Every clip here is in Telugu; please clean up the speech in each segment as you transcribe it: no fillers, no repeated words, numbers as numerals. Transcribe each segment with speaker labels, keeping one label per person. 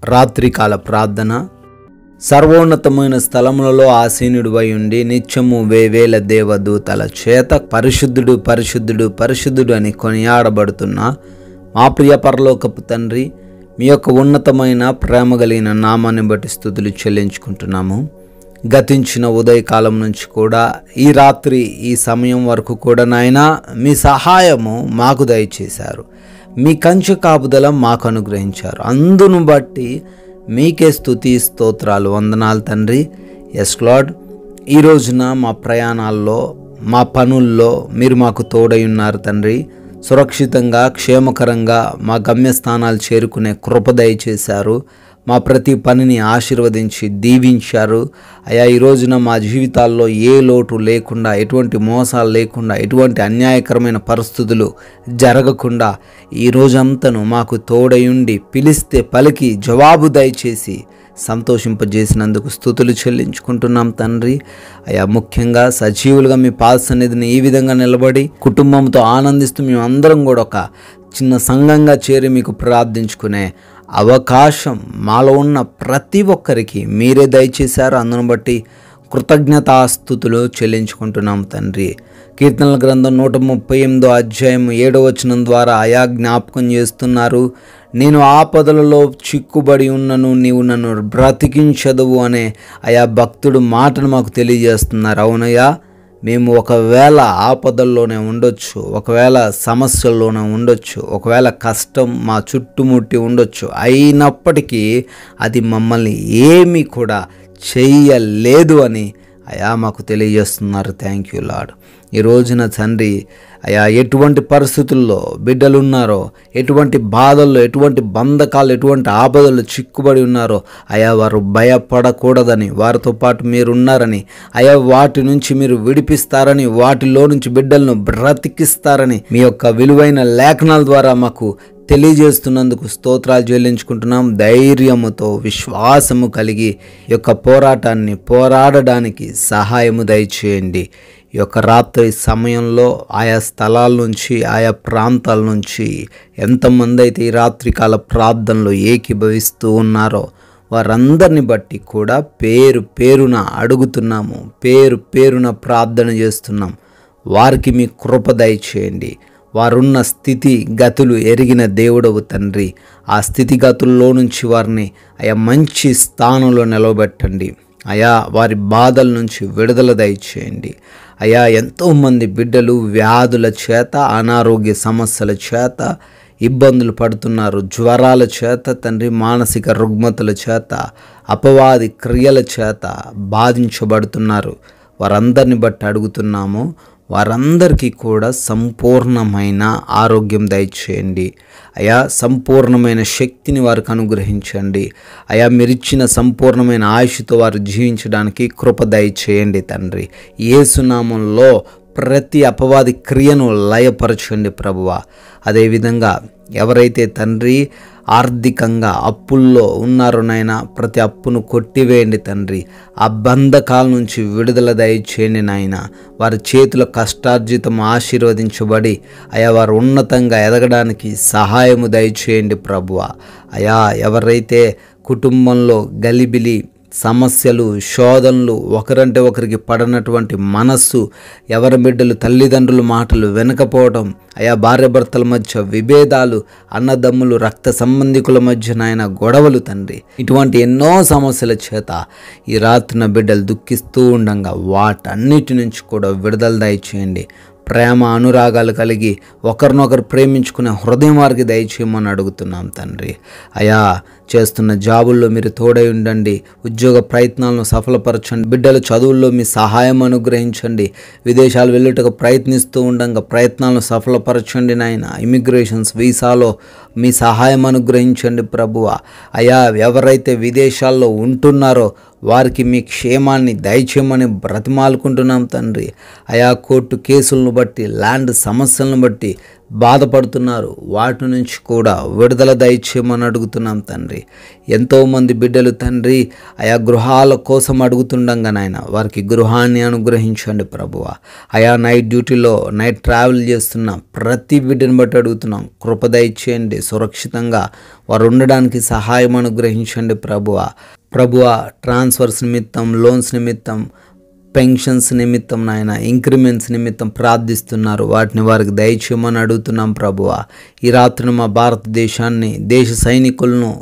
Speaker 1: రాత్రికాల ప్రార్థన. సర్వోన్నతమైన స్థలములలో ఆసీనుడివై ఉండి నిత్యము వేవేల దేవదూతల చేత పరిశుద్ధుడు పరిశుద్ధుడు పరిశుద్ధుడు అని కొనియాడబడుతున్న మా ప్రియ పరలోకపు తండ్రి, మీ యొక్క ఉన్నతమైన ప్రేమ కలిగిన నామాన్ని బట్టి స్తుతులు చెల్లించుకుంటున్నాము. గతించిన ఉదయకాలం నుంచి కూడా ఈ రాత్రి ఈ సమయం వరకు కూడా నాయనా మీ సహాయము మాకు దయచేశారు. మీ కంచె కాపుదల మాకు అనుగ్రహించారు. అందును బట్టి మీకే స్తుతి స్తోత్రాలు, వందనాలు తండ్రి. ఎస్ లార్డ్, ఈ రోజున మా ప్రయాణాల్లో మా పనుల్లో మీరు మాకు తోడై ఉన్నారు తండ్రి. సురక్షితంగా క్షేమకరంగా మా గమ్యస్థానాలు చేరుకునే కృప దయచేశారు. మా ప్రతి పనిని ఆశీర్వదించి దీవించారు. అయ్యా, ఈ రోజున మా జీవితాల్లో ఏ లోటు లేకుండా, ఎటువంటి మోసాలు లేకుండా, ఎటువంటి అన్యాయకరమైన పరిస్థితులు జరగకుండా ఈ రోజంతను మాకు తోడయుండి పిలిస్తే పలికి జవాబు దయచేసి సంతోషింపజేసినందుకు స్తుతులు చెల్లించుకుంటున్నాం తండ్రి. అయ్యా, ముఖ్యంగా సజీవులుగా మీ పాద సన్నిధిని ఈ విధంగా నిలబడి కుటుంబంతో ఆనందిస్తూ మేమందరం కూడా ఒక చిన్న సంఘంగా చేరి మీకు ప్రార్థించుకునే అవకాశం మాలో ఉన్న ప్రతి ఒక్కరికి మీరే దయచేశారు. అందును బట్టి కృతజ్ఞతాస్తుతులు చెల్లించుకుంటున్నాం తండ్రి. కీర్తనల గ్రంథం 138 అధ్యాయం 7వ వచనం ద్వారా అయా జ్ఞాపకం చేస్తున్నారు, నేను ఆపదలలో చిక్కుబడి ఉన్నను, నీవు నన్ను బ్రతికించదువు అనే అయా భక్తుడు మాటను మాకు తెలియజేస్తున్నారు. అవునయ్యా, మేము ఒకవేళ ఆపదల్లోనే ఉండొచ్చు, ఒకవేళ సమస్యల్లోనే ఉండొచ్చు, ఒకవేళ కష్టం మా చుట్టుముట్టి ఉండొచ్చు, అయినప్పటికీ అది మమ్మల్ని ఏమీ కూడా చెయ్యలేదు అని అయా మాకు తెలియజేస్తున్నారు. Thank you lord. ఈ రోజున తండ్రి అయా ఎటువంటి పరిస్థితుల్లో బిడ్డలు ఉన్నారో, ఎటువంటి బాధల్లో, ఎటువంటి బంధకాలు, ఎటువంటి ఆపదలు చిక్కుబడి ఉన్నారో అయా వారు భయపడకూడదని, వారితో పాటు మీరున్నారని, అయా వాటి నుంచి మీరు విడిపిస్తారని, వాటిలో నుంచి బిడ్డలను బ్రతికిస్తారని మీ యొక్క విలువైన లేఖనాల ద్వారా మాకు తెలియజేస్తున్నందుకు స్తోత్రాలు చెల్లించుకుంటున్నాం. ధైర్యముతో విశ్వాసము కలిగి ఈ యొక్క పోరాటాన్ని పోరాడడానికి సహాయము దయచేయండి. ఈ యొక్క రాత్రి సమయంలో ఆయా స్థలాల నుంచి, ఆయా ప్రాంతాల నుంచి ఎంతమంది అయితే ఈ రాత్రికాల ప్రార్థనలో ఏకీభవిస్తూ ఉన్నారో వారందరిని బట్టి కూడా పేరు పేరున అడుగుతున్నాము, పేరు పేరున ప్రార్థన చేస్తున్నాం. వారికి మీ కృప దయచేయండి. వారున్న స్థితి గతులు ఎరిగిన దేవుడవు తండ్రి. ఆ స్థితిగతుల్లో నుంచి వారిని అయా మంచి స్థానంలో నిలవబెట్టండి. అయా వారి బాధల నుంచి విడుదల దయచేయండి. అయా ఎంతోమంది బిడ్డలు వ్యాధుల చేత, అనారోగ్య సమస్యల చేత ఇబ్బందులు పడుతున్నారు. జ్వరాల చేత తండ్రి, మానసిక రుగ్మతల చేత, అపవాది క్రియల చేత బాధించబడుతున్నారు. వారందరిని బట్టి అడుగుతున్నాము, వారందరికీ కూడా సంపూర్ణమైన ఆరోగ్యం దయచేయండి. అయా సంపూర్ణమైన శక్తిని వారికి అనుగ్రహించండి. అయా మీరిచ్చిన సంపూర్ణమైన ఆయుష్తో వారు జీవించడానికి కృప దయచేయండి తండ్రి. యేసు నామములో ప్రతి అపవాది క్రియను లయపరచండి ప్రభువా. అదేవిధంగా ఎవరైతే తండ్రి ఆర్థికంగా అప్పుల్లో ఉన్నారో నాయన, ప్రతి అప్పును కొట్టివేయండి తండ్రి. ఆ బంధకాల నుంచి విడుదల దయచేయండి నాయన. వారి చేతుల కష్టార్జితం ఆశీర్వదించబడి అయా వారు ఉన్నతంగా ఎదగడానికి సహాయము దయచేయండి ప్రభువా. అయా ఎవరైతే కుటుంబంలో గలిబిలి సమస్యలు, శోధనలు, ఒకరంటే ఒకరికి పడనటువంటి మనస్సు, ఎవరి బిడ్డలు తల్లిదండ్రుల మాటలు వినకపోవడం, అయా భార్యాభర్తల మధ్య విభేదాలు, అన్నదమ్ములు, రక్త సంబంధికుల మధ్య నాయన గొడవలు తండ్రి, ఇటువంటి ఎన్నో సమస్యల చేత ఈ రాత్రిన బిడ్డలు దుఃఖిస్తూ ఉండగా వాటన్నిటి నుంచి కూడా విడుదల దయచేయండి. ప్రేమ అనురాగాలు కలిగి ఒకరినొకరు ప్రేమించుకునే హృదయం వారికి దయచేయమని అడుగుతున్నాం తండ్రి. అయా చేస్తున్న జాబుల్లో మీరు తోడై ఉండండి. ఉద్యోగ ప్రయత్నాలను సఫలపరచండి. బిడ్డల చదువుల్లో మీ సహాయం అనుగ్రహించండి. విదేశాలు వెళ్ళుటకు ప్రయత్నిస్తూ ఉండగా ప్రయత్నాలను సఫలపరచండి నాయన. ఇమిగ్రేషన్స్ వీసాలో మీ సహాయం అనుగ్రహించండి ప్రభువా. అయా ఎవరైతే విదేశాల్లో ఉంటున్నారో వారికి మీ క్షేమాన్ని దయచేయమని బ్రతిమాలుకుంటున్నాం తండ్రి. అయా కోర్టు కేసులను బట్టి, ల్యాండ్ సమస్యలను బట్టి బాధపడుతున్నారు, వాటి నుంచి కూడా విడుదల దయచేయమని అడుగుతున్నాం తండ్రి. ఎంతోమంది బిడ్డలు తండ్రి ఆయా గృహాల కోసం అడుగుతుండగా నాయన వారికి గృహాన్ని అనుగ్రహించండి ప్రభువా. ఆయా నైట్ డ్యూటీలో నైట్ ట్రావెల్ చేస్తున్న ప్రతి బిడ్డను బట్టి అడుగుతున్నాం, కృప దయచేయండి. సురక్షితంగా వారు ఉండడానికి సహాయం అనుగ్రహించండి ప్రభువా. ట్రాన్స్ఫర్స్ నిమిత్తం, లోన్స్ నిమిత్తం, పెన్షన్స్ నిమిత్తం నాయన, ఇంక్రిమెంట్స్ నిమిత్తం ప్రార్థిస్తున్నారు, వాటిని వారికి దయచేయమని అడుగుతున్నాం ప్రభువా. ఈ రాత్రిని మా భారతదేశాన్ని, దేశ సైనికులను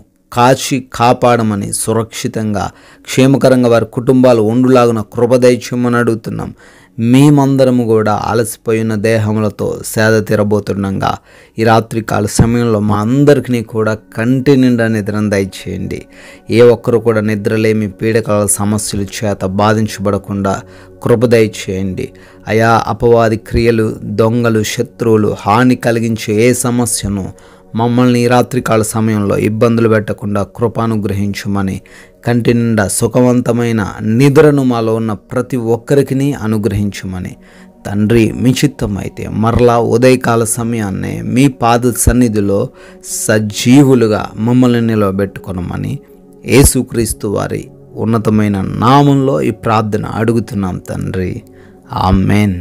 Speaker 1: కాపాడమని, సురక్షితంగా క్షేమకరంగా వారి కుటుంబాలు ఉండులాగున కృప దయచేయమని అడుగుతున్నాం. మేమందరము కూడా అలసిపోయిన దేహములతో సేద తీరబోతుండగా ఈ రాత్రికాల సమయంలో మా అందరికీ కూడా కంటి నిండా నిద్రను దయచేయండి. ఏ ఒక్కరు కూడా నిద్రలేమి పీడకల సమస్యల చేత బాధించబడకుండా కృప దయచేయండి. అయా అపవాది క్రియలు, దొంగలు, శత్రువులు హాని కలిగించే ఏ సమస్యను మమ్మల్ని ఈ రాత్రికాల సమయంలో ఇబ్బందులు పెట్టకుండా కృపానుగ్రహించమని, కంటి నిండా సుఖవంతమైన నిద్రను మాలో ఉన్న ప్రతి ఒక్కరికి అనుగ్రహించమని తండ్రి, మీ చిత్తమైతే మరలా ఉదయకాల సమయాన్నే మీ పాద సన్నిధిలో సజీవులుగా మమ్మల్ని నిలవబెట్టుకొనమని యేసుక్రీస్తు వారి ఉన్నతమైన నామంలో ఈ ప్రార్థన అడుగుతున్నాం తండ్రి. ఆమెన్.